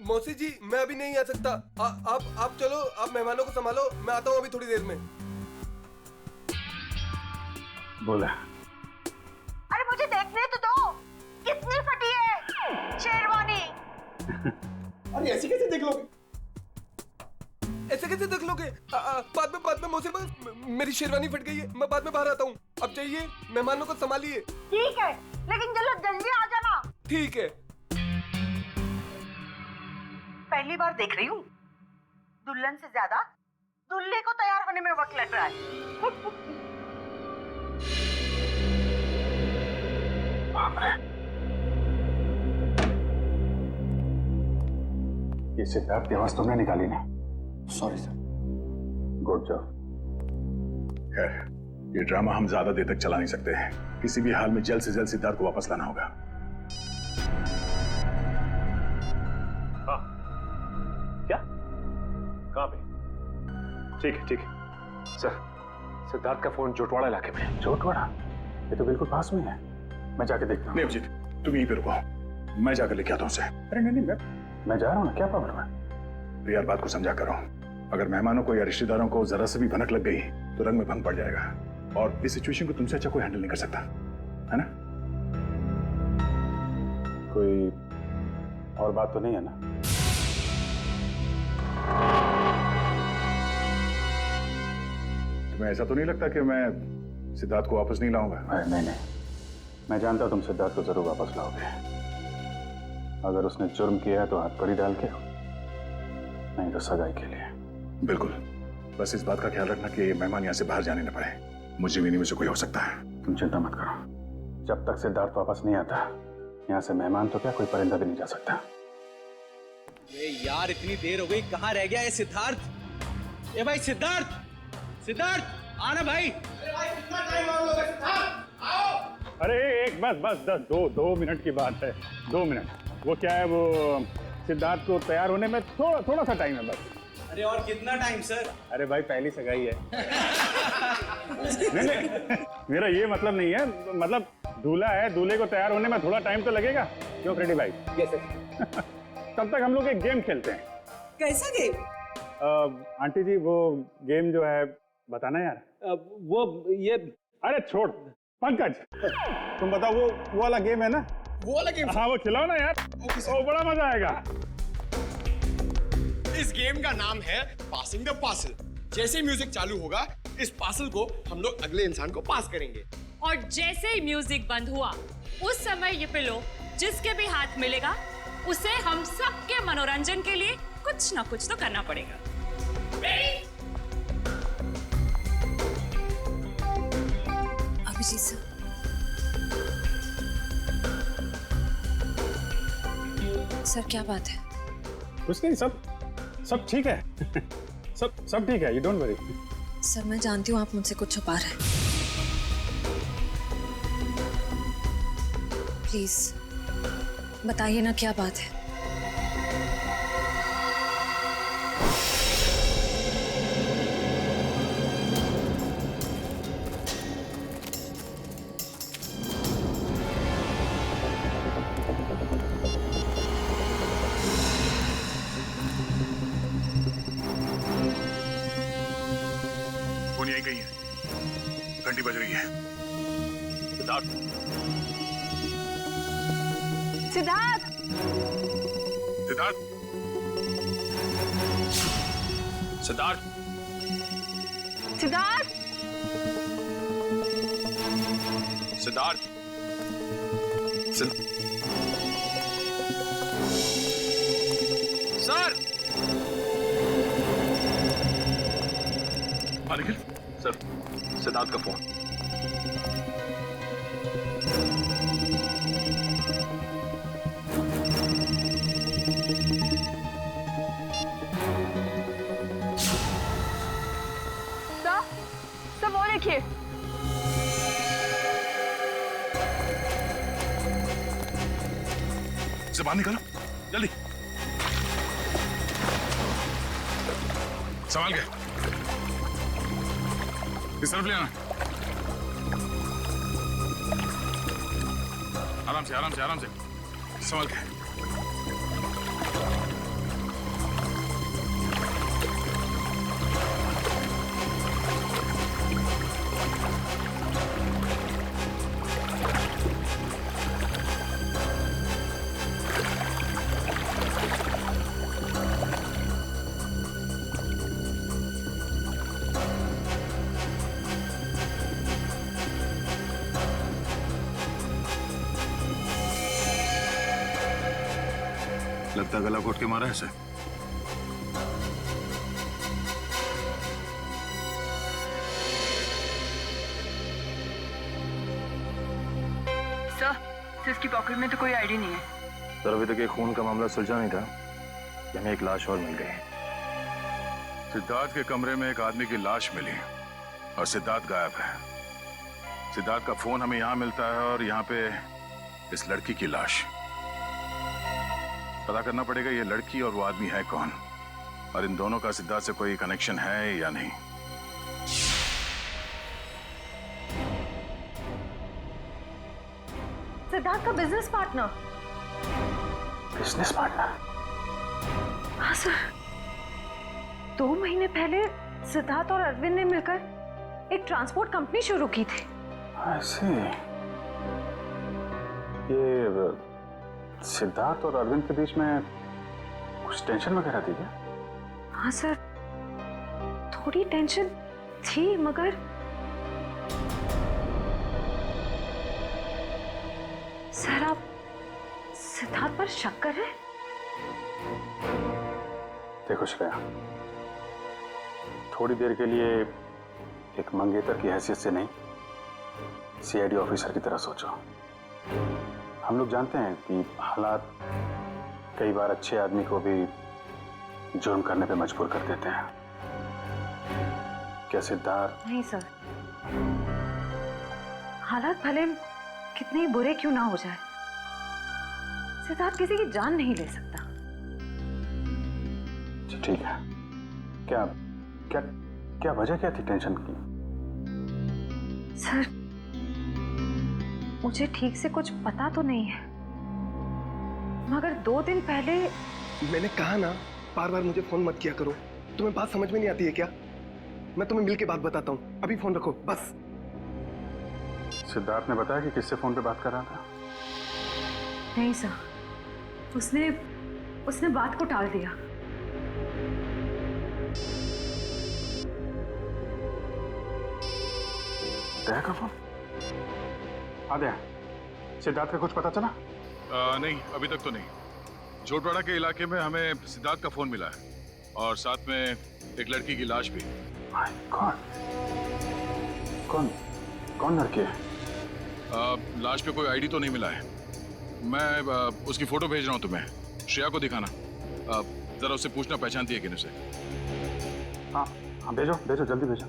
मौसी जी मैं अभी नहीं आ सकता। आप चलो, आप मेहमानों को संभालो, मैं आता हूँ अभी थोड़ी देर में। बोला। अरे मुझे देखने तो दो, कितनी फटी है शेरवानी। अरे ऐसे कैसे देख लोगे? ऐसे कैसे देख लोगे? बाद में मौसी, मेरी शेरवानी फट गई है, मैं बाद में बाहर आता हूँ। अब जाइए, मेहमानों को संभालिए। ठीक है, लेकिन जल्दी आ जाना। ठीक है। पहली बार देख रही हूँ, दुल्हन से ज्यादा दूल्हे को तैयार होने में वक्त लग रहा है। ये सिद्धार्थ की आवाज तुमने निकाली नहीं? Sorry sir. Good job. खैर, ये ड्रामा हम ज्यादा देर तक चला नहीं सकते हैं। किसी भी हाल में जल्द से जल्द सिद्धार्थ को वापस लाना होगा। क्या? कहाँ पे? ठीक है, ठीक है। सर, सिद्धार्थ का फोन जोटवाड़ा इलाके में है। जोटवाड़ा? ये तो बिल्कुल पास में है। मैं जाके देखता हूँ। नहीं अभिजीत, तुम यहीं पे रुको, मैं जाकर लेके आता हूँ उसे। अरे नहीं, मैं जा रहा हूँ ना, क्या प्रॉब्लम है? तो यार बात को समझा करो। अगर मेहमानों को या रिश्तेदारों को जरा से भी भनक लग गई तो रंग में भंग पड़ जाएगा, और इस सिचुएशन को तुमसे अच्छा कोई हैंडल नहीं कर सकता, है ना? कोई और बात तो नहीं है ना? तुम्हें ऐसा तो नहीं लगता कि मैं सिद्धार्थ को वापस नहीं लाऊंगा? नहीं, मैं जानता तुम सिद्धार्थ को जरूर वापस लाओगे। अगर उसने जुर्म किया है तो हाथ कड़ी डाल के, नहीं तो सगाई के लिए। बिल्कुल, बस इस बात का ख्याल रखना कि मेहमान यहाँ से बाहर जाने न पाए। मुझे भी नहीं, मुझे कोई हो सकता है। तुम चिंता मत करो, जब तक सिद्धार्थ वापस नहीं आता यहाँ से मेहमान तो क्या कोई परिंदा भी नहीं जा सकता। ये यार इतनी देर हो गई, कहाँ रह गया ये सिद्धार्थ? ए भाई सिद्धार्थ आना भाई। अरे भाई कितना टाइम और लोगे? सिद्धार्थ आओ। अरे एक बस 2 मिनट की बात है। 2 मिनट। वो क्या है, वो सिद्धार्थ को तैयार होने में थोड़ा सा टाइम है बस। अरे और कितना टाइम सर? अरे भाई पहली सगाई है। नहीं, मेरा ये मतलब नहीं है, मतलब दूल्हा है, दूल्हे को तैयार होने में थोड़ा टाइम तो लगेगा। क्यों फ्रेडी भाई? Yes sir. तब तक हम लोग एक गेम खेलते हैं। कैसा गेम? आंटी जी वो गेम जो है बताना यार। वो ये अरे छोड़ पंकज, तुम बताओ वो वाला गेम है ना? वो वाला गेम? हाँ वो खिलाओ ना यार, वो बड़ा मजा आएगा। इस गेम का नाम है पासिंग द पार्सल। जैसे म्यूजिक चालू होगा, इस पार्सल को हम लोग अगले इंसान को पास करेंगे। और जैसे ही म्यूजिक बंद हुआ, उस समय ये पिलो जिसके भी हाथ मिलेगा उसे हम सबके मनोरंजन के लिए कुछ ना कुछ तो करना पड़ेगा। अभिजीत सर, सर क्या बात है? कुछ नहीं, सब ठीक है। सब ठीक है, यू डोंट वरी। सर मैं जानती हूँ आप मुझसे कुछ छुपा रहे हैं। प्लीज बताइए ना क्या बात है। फोन यहीं कहीं है, घंटी बज रही है। सिद्धार्थ सिद्धार्थ सिद्धार्थ सिद्धार्थ सर। निखिल सर, सिद्धार्थ का फोन। सब वो देखिए। बाहर निकालो जल्दी, संभाल के इस तरफ ले आना। आराम से संभाल के। लगता है गला घोट के मारा है इसे। सर इसकी पॉकेट में तो कोई आईडी नहीं है। सर अभी तक ये खून का मामला सुलझा नहीं था कि हमें एक लाश और मिल गई। सिद्धार्थ के कमरे में एक आदमी की लाश मिली और सिद्धार्थ गायब है। सिद्धार्थ का फोन हमें यहाँ मिलता है और यहाँ पे इस लड़की की लाश। पता करना पड़ेगा ये लड़की और वो आदमी है कौन, और इन दोनों का सिद्धार्थ से कोई कनेक्शन है या नहीं। सिद्धार्थ का बिजनेस पार्टनर। Business partner? हाँ सर, 2 महीने पहले सिद्धार्थ और अरविंद ने मिलकर एक ट्रांसपोर्ट कंपनी शुरू की थी। ऐसे ये सिद्धार्थ और अरविंद के बीच में कुछ टेंशन वगैरह थी क्या? हाँ सर, थोड़ी टेंशन थी, मगर सर आप सिद्धार्थ पर शक कर रहे हैं? देखो श्रेया, थोड़ी देर के लिए एक मंगेतर की हैसियत से नहीं, सीआईडी ऑफिसर की तरह सोचो। हम लोग जानते हैं कि हालात कई बार अच्छे आदमी को भी जुर्म करने पे मजबूर कर देते हैं। क्या सिद्धार्थ? नहीं सर, हालात भले कितने ही बुरे क्यों ना हो जाए, सिद्धार्थ किसी की जान नहीं ले सकता। ठीक है, क्या क्या क्या वजह क्या थी टेंशन की? सर मुझे ठीक से कुछ पता तो नहीं है, मगर 2 दिन पहले मैंने कहा ना, बार बार मुझे फोन मत किया करो। तुम्हें बात समझ में नहीं आती है क्या? मैं तुम्हें मिलके बात बताता हूँ, अभी फोन रखो बस। सिद्धार्थ ने बताया कि किससे फोन पे बात कर रहा था? नहीं सर, उसने बात को टाल दिया। दया का फोन? हाँ दया, सिद्धार्थ का कुछ पता चला? नहीं, अभी तक तो नहीं। जोटवाड़ा के इलाके में हमें सिद्धार्थ का फोन मिला है और साथ में एक लड़की की लाश भी। कौन कौन लड़की है? लाश पे कोई आईडी तो नहीं मिला है। मैं उसकी फोटो भेज रहा हूँ तुम्हें, श्रेया को दिखाना। जरा उससे पूछना पहचानती है कि नहीं उसे। हाँ हाँ, भेजो भेजो, जल्दी भेजो।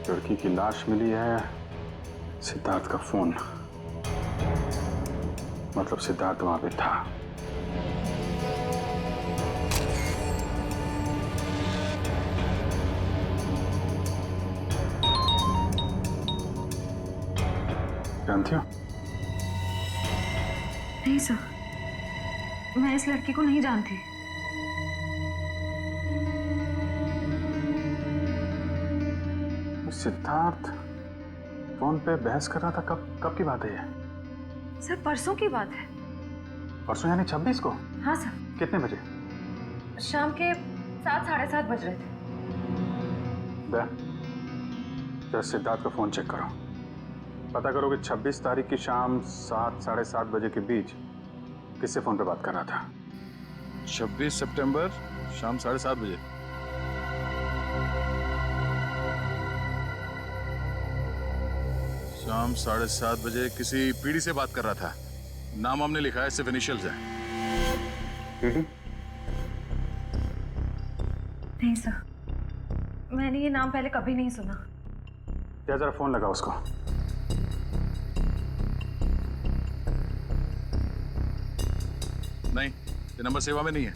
लड़की की लाश मिली है, सिद्धार्थ का फोन, मतलब सिद्धार्थ वहां पे था। जानती हो? नहीं सर, मैं इस लड़की को नहीं जानती। सिद्धार्थ फोन पे बहस कर रहा था, कब की बात है ये? सर परसों की बात है। परसों यानी 26 को? हाँ सर। कितने बजे? शाम के 7, साढ़े 7 बज रहे थे। जरा सिद्धार्थ का फोन चेक करो, पता करो कि 26 तारीख की शाम 7, साढ़े 7 बजे के बीच किससे फोन पे बात कर रहा था। 26 सितंबर शाम 7:30 बजे। शाम 7:30 बजे किसी पीढ़ी से बात कर रहा था। नाम हमने लिखा है, सिर्फ इनिशियल्स हैं। पीढ़ी? नहीं सर, मैंने ये नाम पहले कभी नहीं सुना। क्या जरा फोन लगा उसको। नहीं, ये नंबर सेवा में नहीं है।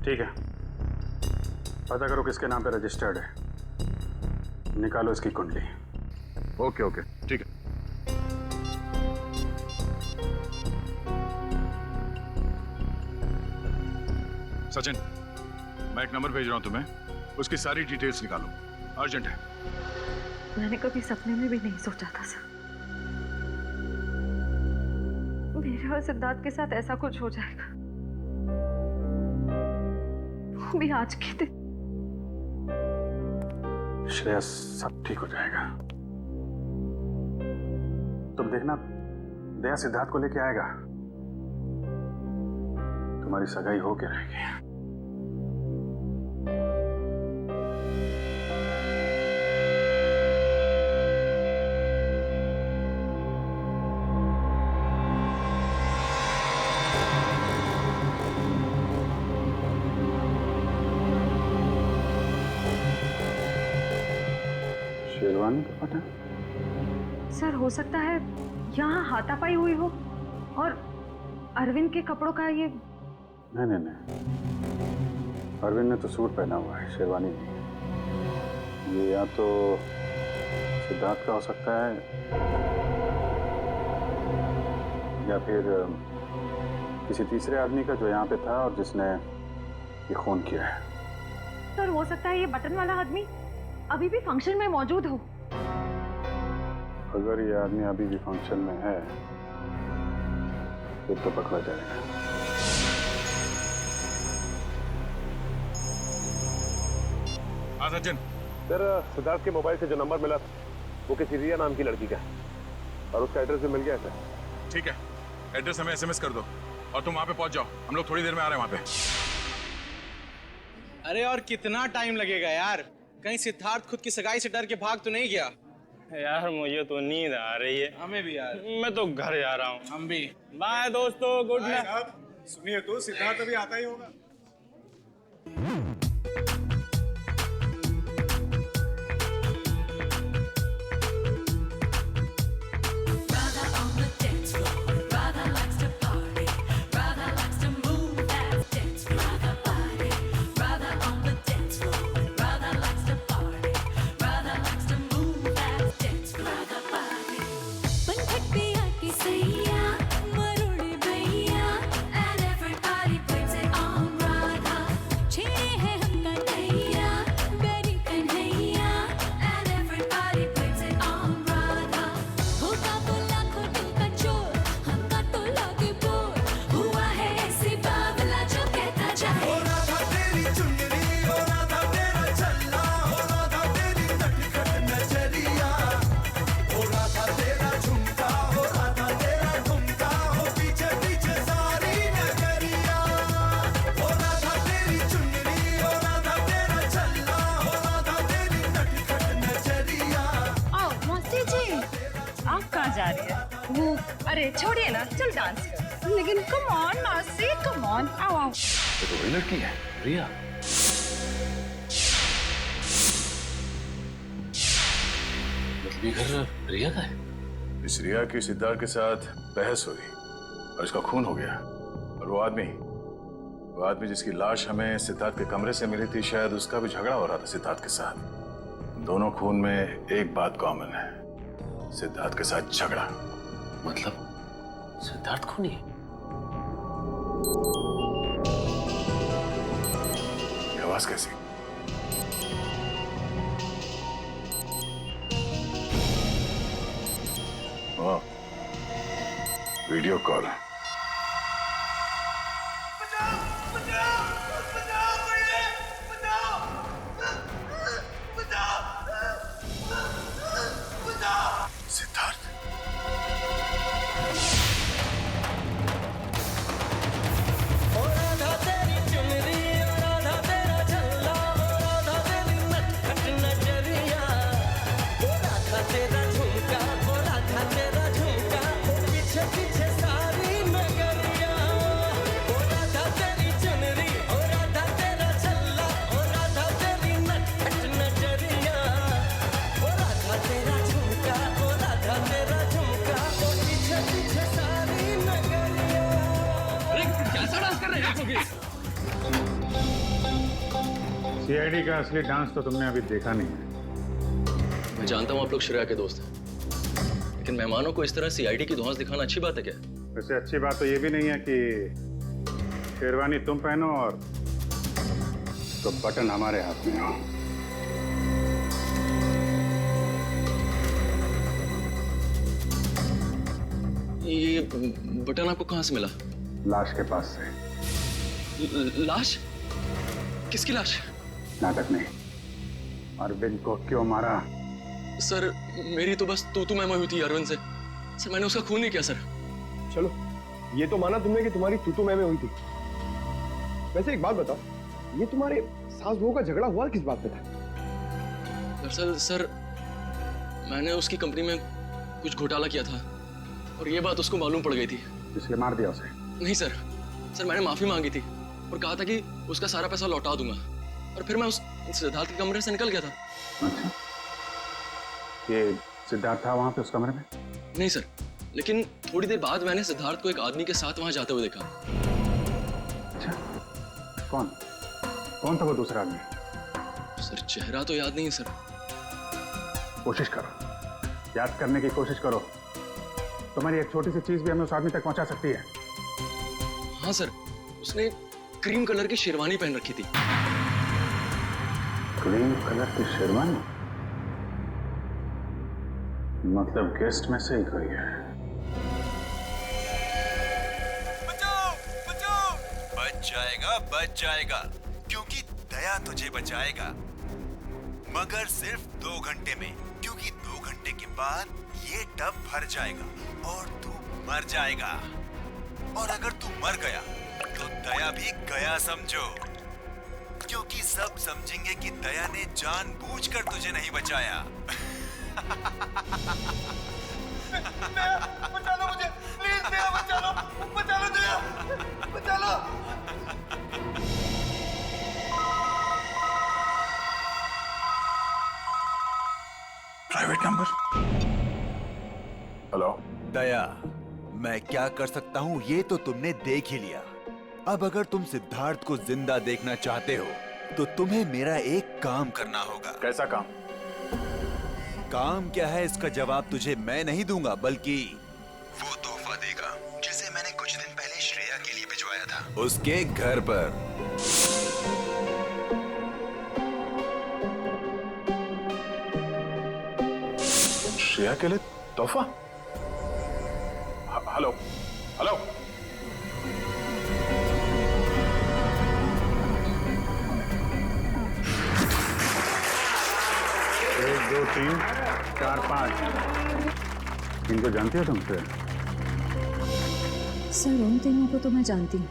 ठीक है, पता करो किसके नाम पे रजिस्टर्ड है, निकालो इसकी कुंडली। ओके ओके, ठीक है। सचिन, मैं एक नंबर भेज रहा हूं तुम्हें, उसकी सारी डिटेल्स निकालो, अर्जेंट है। मैंने कभी सपने में भी नहीं सोचा था सर, मेरे और सिद्धार्थ के साथ ऐसा कुछ हो जाएगा, वो भी आज के दिन। श्रेया, सब ठीक हो जाएगा, तुम देखना, दया सिद्धार्थ को लेके आएगा। तुम्हारी सगाई हो के रहेगी। शेरवानी का पता? सर हो सकता है यहाँ हाथापाई हुई हो और अरविंद के कपड़ों का ये। नहीं, अरविंद ने तो सूट पहना हुआ है, शेरवानी नहीं। ये या तो सिद्धार्थ का हो सकता है या फिर किसी तीसरे आदमी का जो यहाँ पे था और जिसने ये खून किया है। सर हो सकता है ये बटन वाला आदमी अभी भी फंक्शन में मौजूद हो। अगर ये आदमी अभी भी फंक्शन में है फिर तो पकड़ा जाएगा। हाँ सचिन। सर सिद्धार्थ के मोबाइल से जो नंबर मिला वो किसी रिया नाम की लड़की का है और उसका एड्रेस भी मिल गया है सर। ठीक है, एड्रेस हमें एसएमएस कर दो और तुम वहां पे पहुंच जाओ। हम लोग थोड़ी देर में आ रहे हैं वहां पे। अरे और कितना टाइम लगेगा यार? कहीं सिद्धार्थ खुद की सगाई से डर के भाग तो नहीं गया? यार मुझे तो नींद आ रही है। हमें भी यार। मैं तो घर जा रहा हूँ। हम भी। बाय दोस्तों, गुड नाइट। सुनिए तो सिद्धार्थ अभी आता ही होगा। अरे छोड़िए ना, चल डांस कर। लेकिन come on Nasi, come on, आओ आओ। ये तो वही लड़की है, रिया। मतलब ये घर रिया का है? इस रिया की सिद्धार्थ के साथ बहस हुई और इसका खून हो गया। और वो आदमी जिसकी लाश हमें सिद्धार्थ के कमरे से मिली थी, शायद उसका भी झगड़ा हो रहा था सिद्धार्थ के साथ। दोनों खून में एक बात कॉमन है, सिद्धार्थ के साथ झगड़ा। मतलब सिद्धार्थ खूनी है? ये आवाज कैसी? वाह, वीडियो कॉल। सीआईडी का असली डांस तो तुमने अभी देखा नहीं है। मैं जानता हूँ आप लोग श्रेया के दोस्त हैं, लेकिन मेहमानों को इस तरह सीआईडी की धौंस दिखाना अच्छी बात है क्या? वैसे अच्छी बात तो ये भी नहीं है कि शेरवानी तुम पहनो और तो बटन हमारे हाथ में हो। ये बटन आपको कहाँ से मिला? लाश के पास से। लाश? किसकी लाश? नाटक नहीं। अरविंद को क्यों मारा? सर मेरी तो बस तू मैं हुई थी अरविंद से। सर मैंने उसका खून नहीं किया सर। चलो ये तो माना तुमने कि तुम्हारी तू मैं हुई थी। वैसे एक बात बताओ, ये तुम्हारे सास बहू का झगड़ा हुआ किस बात पे था? दरअसल सर मैंने उसकी कंपनी में कुछ घोटाला किया था और ये बात उसको मालूम पड़ गई थी, इसलिए मार दिया उसे? नहीं सर, सर मैंने माफी मांगी थी और कहा था कि उसका सारा पैसा लौटा दूंगा और फिर मैं उस सिद्धार्थ के कमरे से निकल गया था। अच्छा, ये सिद्धार्थ था वहां पे उस कमरे में? नहीं सर, लेकिन थोड़ी देर बाद मैंने सिद्धार्थ को एक आदमी के साथ वहां जाते हुए देखा। अच्छा, कौन कौन था वो दूसरा आदमी? सर चेहरा तो याद नहीं है सर। कोशिश करो, याद करने की कोशिश करो। तुम्हारी एक छोटी सी चीज भी हमें उस आदमी तक पहुंचा सकती है। हाँ सर, उसने क्रीम कलर की शेरवानी पहन रखी थी। क्रीम कलर की शेरवानी? मतलब गेस्ट में से ही कोई है। बचाओ बचाओ! बच जाएगा क्योंकि दया तुझे बचाएगा, मगर सिर्फ 2 घंटे में, क्योंकि 2 घंटे के बाद ये टब भर जाएगा और तू मर जाएगा। और अगर तू मर गया तो दया भी गया समझो, क्योंकि सब समझेंगे कि दया ने जानबूझकर तुझे नहीं बचाया। बचा लो मुझे, प्लीज दया बचा लो दया, बचा लो। Private number. हेलो दया, मैं क्या कर सकता हूँ ये तो तुमने देख ही लिया। अब अगर तुम सिद्धार्थ को जिंदा देखना चाहते हो तो तुम्हें मेरा एक काम करना होगा। कैसा काम? काम क्या है इसका जवाब तुझे मैं नहीं दूंगा, बल्कि वो तोहफा देगा जिसे मैंने कुछ दिन पहले श्रेया के लिए भिजवाया था उसके घर पर। श्रेया के लिए तोहफा? Hello hello, 1 2 3 4 5। इनको जानती हो तुम? सर उन तीनों को तो मैं जानती हूँ।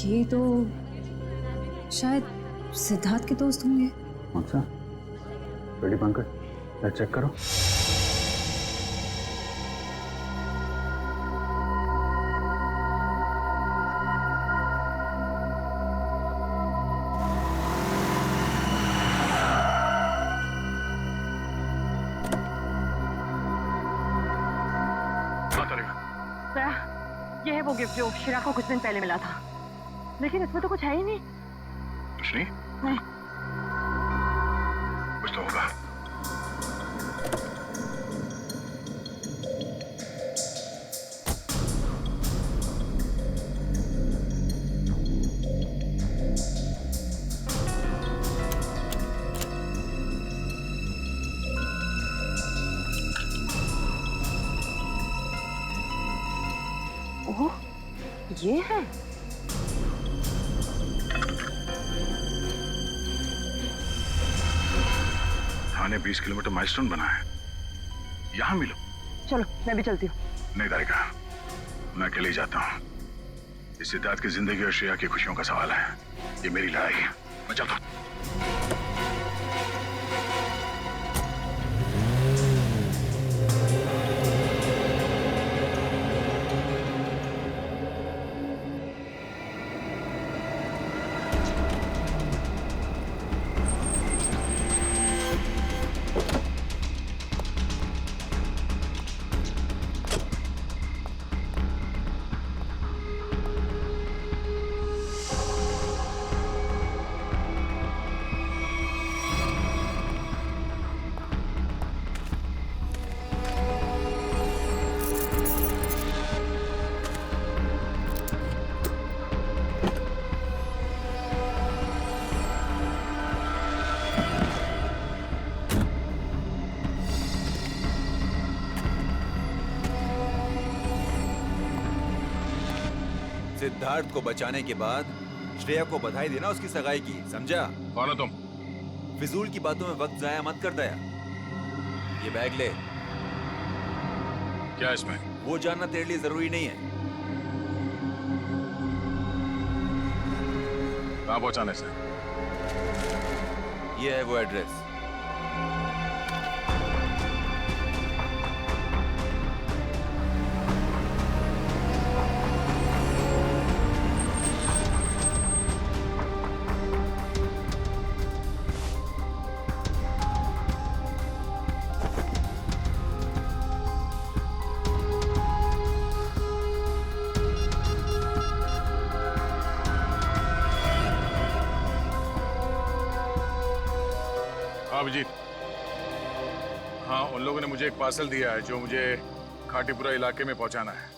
ये तो शायद सिद्धार्थ के दोस्त होंगे। अच्छा, रेडी पंकज, चेक करो। ये है वो गिफ्ट जो शिरा को कुछ दिन पहले मिला था, लेकिन इसमें तो कुछ है ही नहीं। कुछ नहीं? नहीं। कुछ तो होगा। ओह, ये है। थाने 20 किलोमीटर माइलस्टोन बना है, यहाँ मिलो। चलो मैं भी चलती हूँ। नहीं तारिका, मैं अकेले ही जाता हूँ। इस सिद्धार्थ की जिंदगी और श्रेया की खुशियों का सवाल है। ये मेरी लड़ाई है, मैं चलता हूँ। सिद्धार्थ को बचाने के बाद श्रेया को बधाई देना उसकी सगाई की, समझा? कौन हो तुम? फिजूल की बातों में वक्त जाया मत कर दया। ये बैग ले, क्या इसमें? वो जानना तेरे लिए जरूरी नहीं है। कहाँ पहुंचाने से? ये है वो एड्रेस। अभिजीत, हाँ उन लोगों ने मुझे एक पार्सल दिया है जो मुझे खाटीपुरा इलाके में पहुंचाना है।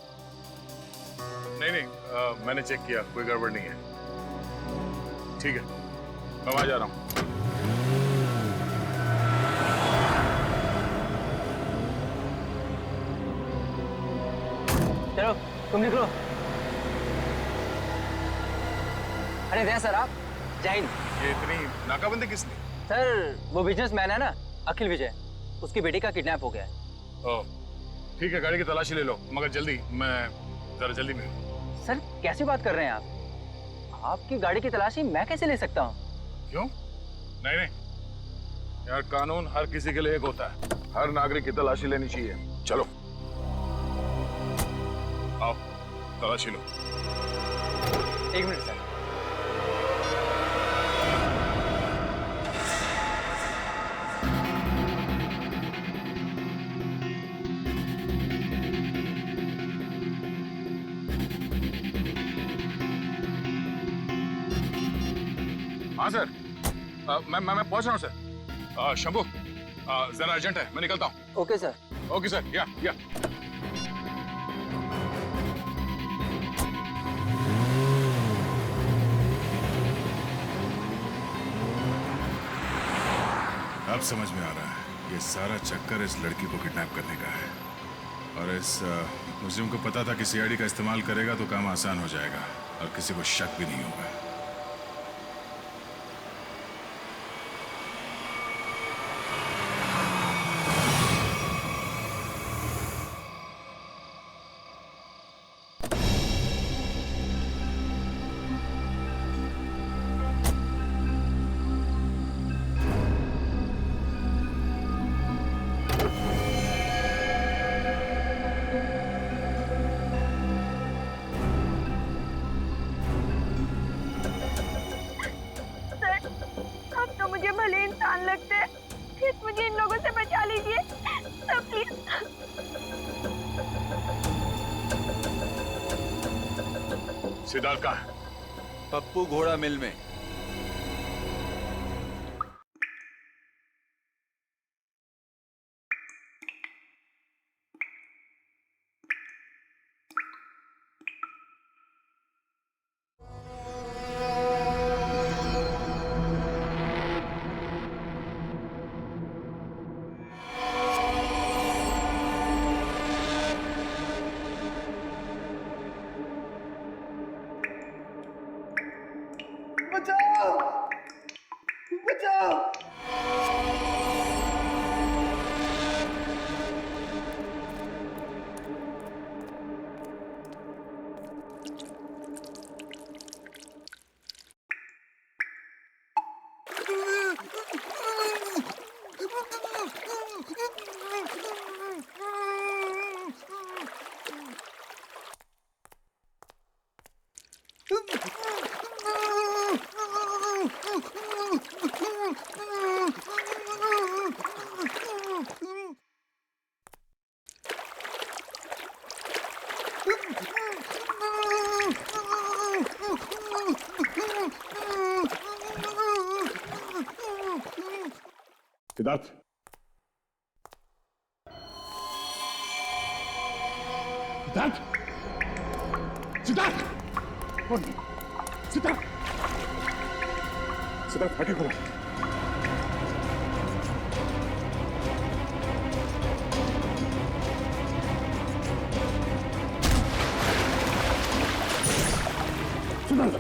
नहीं, मैंने चेक किया, कोई गड़बड़ नहीं है। ठीक है, मैं वहां जा रहा हूं। चलो तुम निकलो। अरे वैसे सर आप जय हिंद। ये इतनी नाकाबंदी किसने? सर वो बिजनेसमैन है ना अखिल विजय, उसकी बेटी का किडनैप हो गया है। ओह ठीक है, गाड़ी की तलाशी ले लो, मगर जल्दी, मैं जरा जल्दी में हूं। सर कैसी बात कर रहे हैं आप? आपकी गाड़ी की तलाशी मैं कैसे ले सकता हूँ? क्यों? नहीं नहीं यार, कानून हर किसी के लिए एक होता है, हर नागरिक की तलाशी लेनी चाहिए। चलो आओ तलाशी लो। एक मिनट सर। हाँ सर, मैं पहुंच रहा हूँ सर। शंभू, जरा अर्जेंट है, मैं निकलता हूँ। Okay sir. ओके सर, या अब समझ में आ रहा है, ये सारा चक्कर इस लड़की को किडनैप करने का है। और इस मुस्लिम को पता था कि सीआईडी का इस्तेमाल करेगा तो काम आसान हो जाएगा और किसी को शक भी नहीं होगा। मुझे भले इंसान लगते हैं, प्लीज मुझे इन लोगों से बचा लीजिए सर, प्लीज। सिद्धार्थ कहाँ है? पप्पू घोड़ा मिल में। बचाओ! बचाओ! सिद्धार्थ, सिद्धार्थ, सिद्धार्थ, सिद्धार्थ, सिद्धार्थ आगे खोलो। सिद्धार्थ,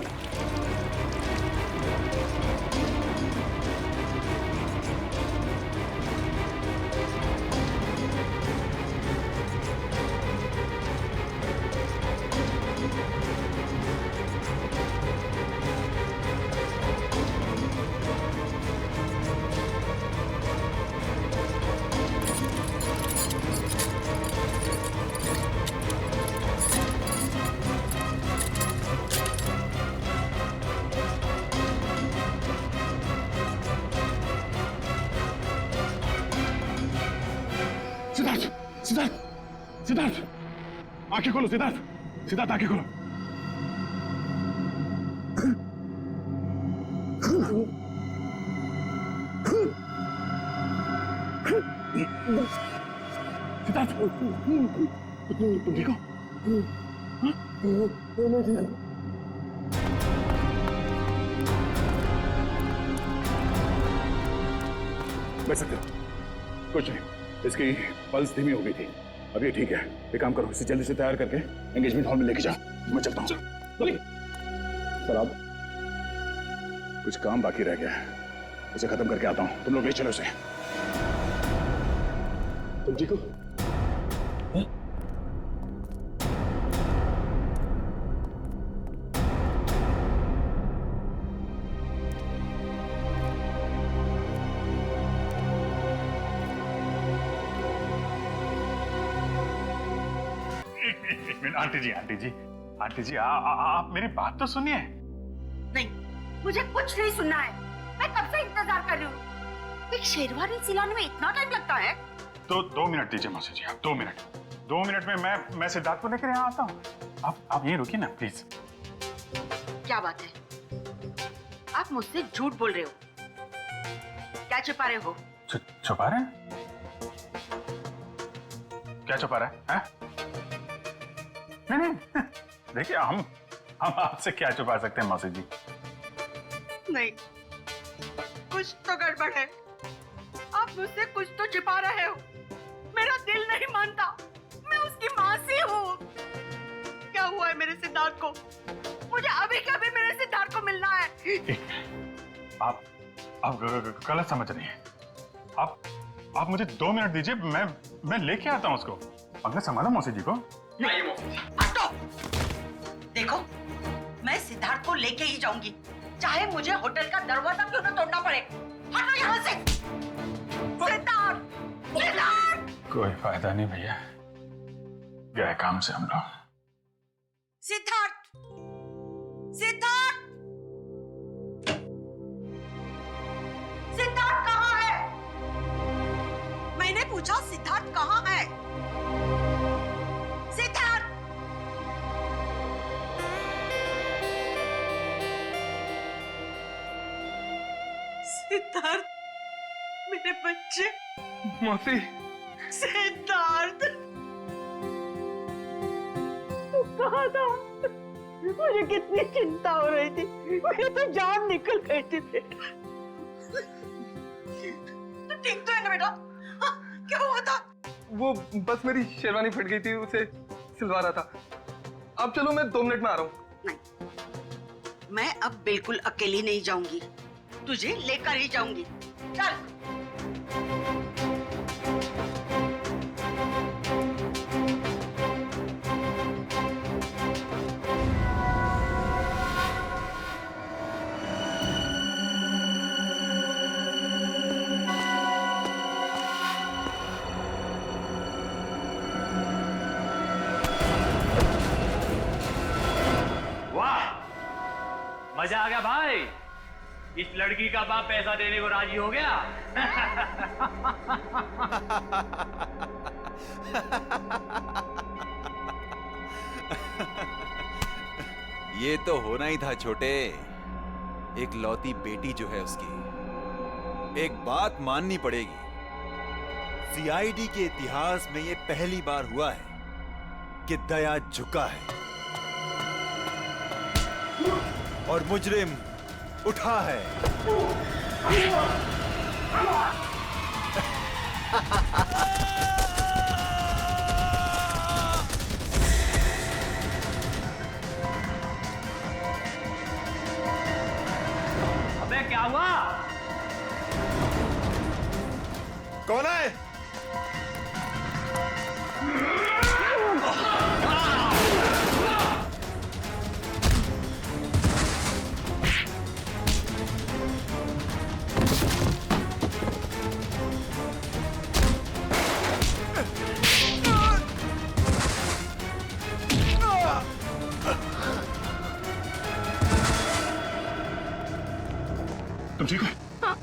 सिद्धार्थ, सिद्धार्थ, सिद्धार्थ, आंखें खोलो सिद्धार्थ, सिद्धार्थ आंखें खोलो। सिद्धार्थ, तुम ठीक हो? बैठ सकते हो। कुछ नहीं, इसकी पल्स धीमी हो गई थी, अब ये ठीक है। एक काम करो, इसे जल्दी से तैयार करके एंगेजमेंट हॉल में लेके जाओ। मैं चलता हूँ। सर आप, कुछ काम बाकी रह गया है, उसे खत्म करके आता हूँ। तुम लोग ले चलो उसे। तुम ठीक हो? आंटी जी, आंटी जी, आंटी जी, आप मेरी बात तो सुनिए। नहीं, मुझे कुछ नहीं सुनना है। मैं कब से इंतजार कर रही हूँ। एक शेरवानी सिलाने में इतना टाइम लगता है? तो 2 मिनट दीजिए मौसी जी, आप 2 मिनट। 2 मिनट में मैं सिद्धार्थ को लेकर यहाँ आता हूँ। आप यहीं रुकिए ना प्लीज। क्या बात है? आप मुझसे झूठ बोल रहे हो। क्या छुपा रहे हो? छुपा रहे हैं? क्या छुपा रहा है? नहीं, देखिए हम आपसे क्या छुपा सकते हैं मौसी जी? नहीं, कुछ तो गड़बड़ है। आप मुझसे कुछ तो छिपा रहे हो। मेरा दिल नहीं मानता। मैं उसकी मौसी हूँ। क्या हुआ है मेरे सिद्धार्थ को? मुझे अभी के अभी मेरे सिद्धार्थ को मिलना है। आप गलत समझ रही हैं। आप मुझे 2 मिनट दीजिए, मैं लेके आता हूँ उसको। अगर संभालो मौसी जी को। हटो। देखो, मैं सिद्धार्थ को लेके ही जाऊंगी, चाहे मुझे होटल का दरवाजा क्यों न तोड़ना पड़े। हटो यहाँ से। सिद्धार्थ, सिद्धार्थ। कोई फायदा नहीं भैया, गए काम से हम लोग। सिद्धार्थ, सिद्धार्थ, सिद्धार्थ कहाँ है? मैंने पूछा सिद्धार्थ कहाँ है? सिद्धार्थ, सिद्धार्थ, मेरे बच्चे। मौसी। सिद्धार्थ, तू कहाँ था? मुझे कितनी चिंता हो रही थी। मेरी तो जान निकल गई थी बेटा। तू ठीक तो है ना बेटा? क्या हुआ था? वो बस मेरी शेरवानी फट गई थी, उसे सिलवा रहा था। अब चलो, मैं 2 मिनट में आ रहा हूँ। नहीं, मैं अब बिल्कुल अकेली नहीं जाऊंगी। तुझे लेकर ही जाऊंगी। चल। मजा आ गया भाई। इस लड़की का बाप पैसा देने को राजी हो गया। ये तो होना ही था छोटे। एक लौती बेटी जो है उसकी, एक बात माननी पड़ेगी, सीआईडी के इतिहास में ये पहली बार हुआ है कि दया झुका है और मुजरिम उठा है। अबे क्या हुआ? कौन है? तुम ठीक हो? हाँ,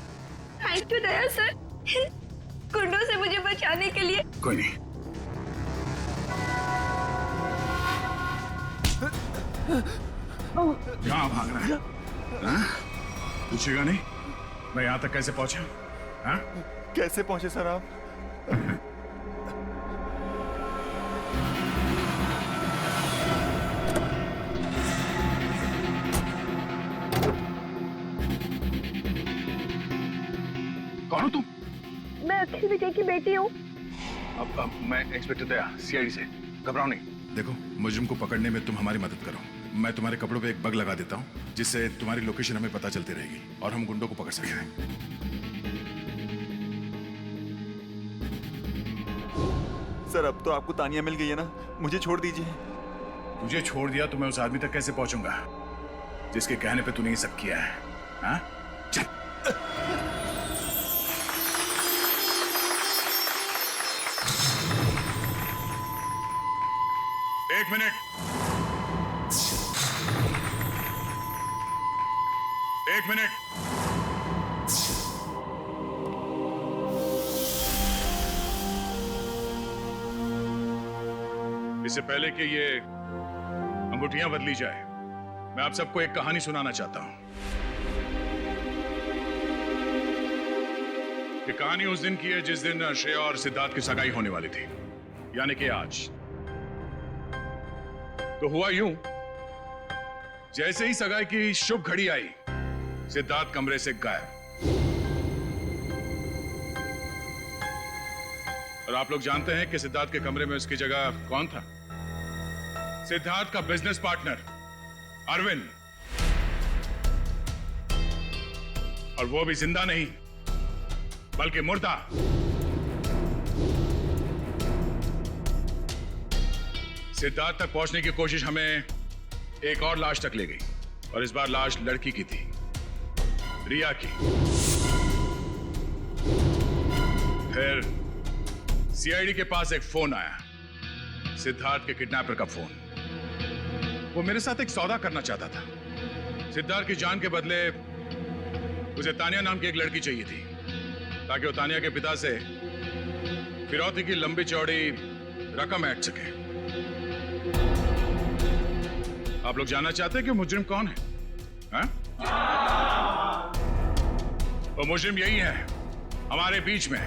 थैंक यू दया सर। इन गुंडों से मुझे बचाने के लिए। कोई नहीं। कहाँ भाग रहा है? हाँ? पूछेगा नहीं मैं यहाँ तक कैसे पहुंचा? हाँ? कैसे पहुंचे सर आप? कौन हो तुम? मैं अखिल विजय की बेटी हूँ। अब मैं इंस्पेक्टर दया, सीआईडी से। घबराओ नहीं। देखो, मुजरिम को पकड़ने में तुम हमारी मदद करो। मैं तुम्हारे कपड़ों पे एक बग लगा देता हूँ जिससे तुम्हारी लोकेशन हमें पता चलती रहेगी और हम गुंडों को पकड़ सकेंगे। सर अब तो आपको तानिया मिल गई है ना, मुझे छोड़ दीजिए। तुझे छोड़ दिया तो मैं उस आदमी तक कैसे पहुंचूंगा जिसके कहने पे तूने ये सब किया है? हाँ? चल। एक मिनट। एक मिनट। इससे पहले कि ये अंगूठियां बदली जाए, मैं आप सबको एक कहानी सुनाना चाहता हूं। ये कहानी उस दिन की है जिस दिन श्रेया और सिद्धार्थ की सगाई होने वाली थी, यानी कि आज। तो हुआ यूं, जैसे ही सगाई की शुभ घड़ी आई, सिद्धार्थ कमरे से गायब। और आप लोग जानते हैं कि सिद्धार्थ के कमरे में उसकी जगह कौन था? सिद्धार्थ का बिजनेस पार्टनर अरविंद। और वो भी जिंदा नहीं बल्कि मुर्दा। सिद्धार्थ तक पहुंचने की कोशिश हमें एक और लाश तक ले गई, और इस बार लाश लड़की की थी, रिया की। फिर सीआईडी के पास एक फोन आया, सिद्धार्थ के किडनैपर का फोन। वो मेरे साथ एक सौदा करना चाहता था। सिद्धार्थ की जान के बदले उसे तानिया नाम की एक लड़की चाहिए थी, ताकि वो तानिया के पिता से फिरौती की लंबी चौड़ी रकम ऐंठ सके। आप लोग जानना चाहते हैं कि मुजरिम कौन है? हाँ? वो मुजरिम यही है, हमारे बीच में।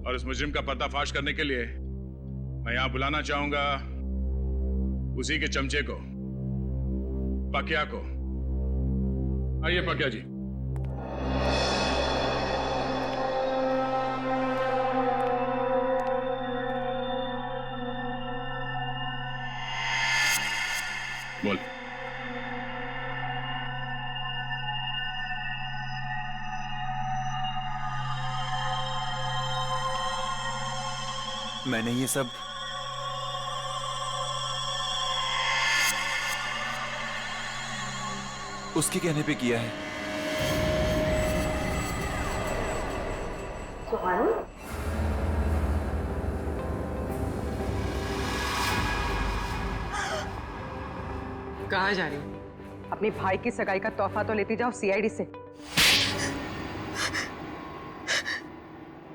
और इस मुजरिम का पर्दाफाश करने के लिए मैं यहां बुलाना चाहूंगा उसी के चमचे को, पकिया को। आइए पकिया जी। बोल। मैंने ये सब उसके कहने पे किया है। कहाँ जा रही हो? अपनी भाई की सगाई का तोहफा तो लेती जाओ सीआईडी से।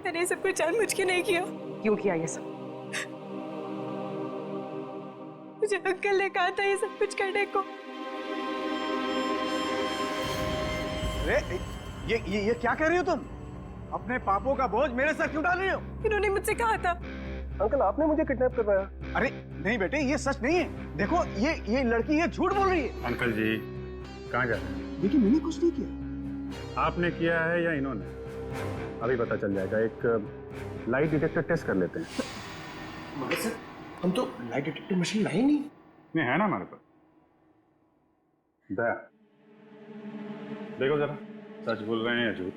मैंने ये सब कुछ जानबूझ के नहीं किया। क्यों किया ये सब? मुझे अंकल ने कहा था ये सब कुछ करने को। अरे ये क्या कह रही हो तुम? अपने पापों का बोझ मेरे सर क्यों डाल रही हो? इन्होंने मुझसे कहा था। अंकल आपने मुझे किडनैप करवाया। अरे नहीं बेटे, ये सच नहीं है। देखो ये लड़की ये झूठ बोल रही है। अंकल जी कहाँ जा रहे हैं? देखिए मैंने कुछ नहीं किया। आपने किया है या इन्होंने? अभी पता चल जाएगा। एक लाइट डिटेक्टर टेस्ट कर लेते हैं। मगर सर हम तो लाइट डिटेक्टर मशीन लाए नहीं। नहीं है ना हमारे पास। दया देखो जरा, सच बोल रहे हैं या झूठ?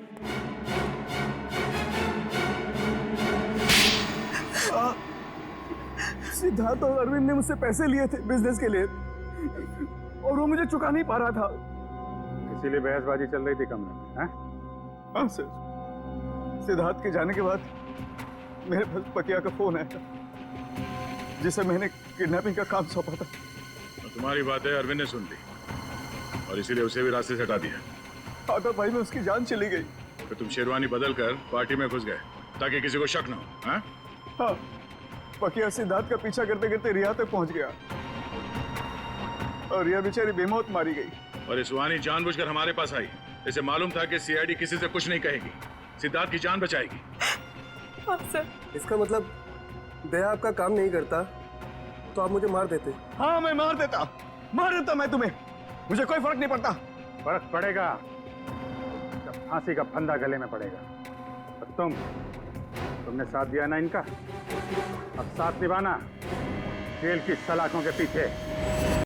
सिद्धार्थ और अरविंद ने मुझसे पैसे लिए थे बिजनेस के लिए, और वो मुझे चुका नहीं पा रहा था। इसीलिए बहसबाजी चल रही थी कमरे में, हैं? हाँ सर, सिद्धार्थ के जाने के बाद मेरे पास पकिया का फोन आया था, जिसे मैंने किडनैपिंग का काम सौंपा था। तो तुम्हारी बातें अरविंद ने सुन ली और इसीलिए उसे भी रास्ते से हटा दिया। आधा भाई में उसकी जान चली गई। तो तुम शेरवानी बदल कर पार्टी में घुस गए ताकि किसी को शक न हो। हाँ? हाँ, पकिया सिद्धार्थ का पीछा करते करते रिया तक पहुंच गया और रिया बेचारी बेमौत मारी गई। और इस वानी जानबूझकर हमारे पास आई। इसे मालूम था कि सीआईडी किसी से कुछ नहीं कहेगी, सिद्धार्थ की जान बचाएगी। हाँ सर। इसका मतलब दया आपका काम नहीं करता तो आप मुझे मार देते। हाँ, मैं मार देता मैं तुम्हें, मुझे कोई फर्क नहीं पड़ता। फर्क पड़ेगा जब फांसी का फंदा गले में पड़ेगा। और तुमने साथ दिया ना इनका, अब साथ निभाना जेल की सलाखों के पीछे।